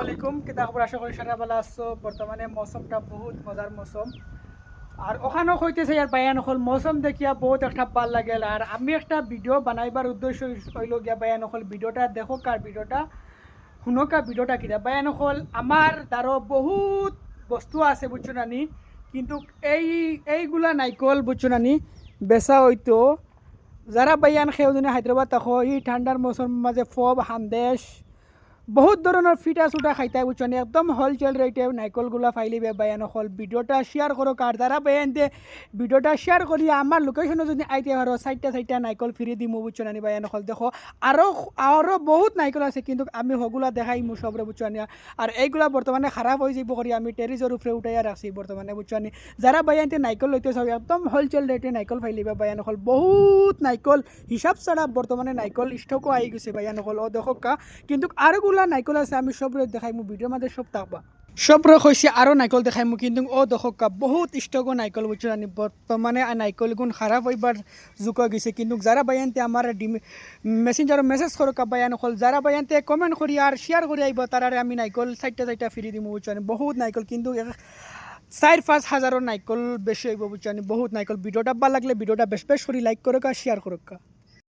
আলাইকুম কিতা খবর আশা করি সারা বেলা আসছো বর্তমানে মৌসুমটা বহুত মজার মৌসুম আর ওখানেও হইতেছে আর বায়ান হল মৌসুম দেখিয়া বহুত একটা ভাল লাগেল আর আমি একটা ভিডিও বানাইবার উদ্দেশ্য হইল গিয়া বায়ান হল ভিডিওটা দেখো কার ভিডিওটা শুনকা ভিডিওটা কিনা বায়ান হল আমার দ্বারা বহুত বস্তু আছে বুঝছো নানি কিন্তু এইগুলা নাইকল বুঝছো নানি বেচা হইতো যারা বায়ান খেয়ে হায়দ্রাবাদ থাকো এই ঠান্ডার মৌসুম মাঝে ফব হান্দেশ বহুত ধরনের ফিটা সুটা খাইতে বুঝছেন একদম হোলসেল রেটে নাইকলগুলা ফাইলিবে বায়ান হল ভিডিওটা শেয়ার করো কার দ্বারা বায়ান দিয়ে ভিডিওটা শেয়ার করি আমার লোকেশনে যদি আইতে পারো সাইডটা নাইকল ফিরি দিমু বুঝছেন আনি বায়ান হল দেখো আরও বহুত নাইকল আছে কিন্তু আমি হগুলা দেখাই মু সবরে বুঝছেন আর এইগুলা বর্তমানে খারাপ হয়ে যাব করি আমি টেরিজের উপরে উঠাইয়া রাখছি বর্তমানে বুঝছেন যারা বায়ানতে নাইকল লইতে চাও একদম হোলসেল রেটে নাইকল ফাইলিবে বায়ান হল বহুত নাইকল হিসাব ছাড়া বর্তমানে নাইকল স্টকও আই গেছে বায়ান হল ও দেখো কা কিন্তু আরোগুলা নাইকল আছে আমি সবরে দেখাই মু ভিডিওর মধ্যে সব থাকবা সবরে কইছি আরও নাইকল দেখাই মু কিন্তু ও দশকা বহুত স্টকও নাইকল বুঝছো জানি বর্তমানে নাইকল গুণ খারাপ হইবার যুগ গেছে কিন্তু যারা বায়ানতে আমার মেসেঞ্জার মেসেজ করো বায়ান হল যারা বায়ানতে কমেন্ট করি আর শেয়ার করে আইব তারারে আমি নাইকল সাইডটা ফিরি দিমু বুঝছো বহুত নাইকল কিন্তু 4-5 হাজারের নাইকল বেশি হইব বুঝছো বহুত নাইকল ভিডিওটা ভালো লাগলে ভিডিওটা বেশ বেশ করে লাইক করো শেয়ার করো।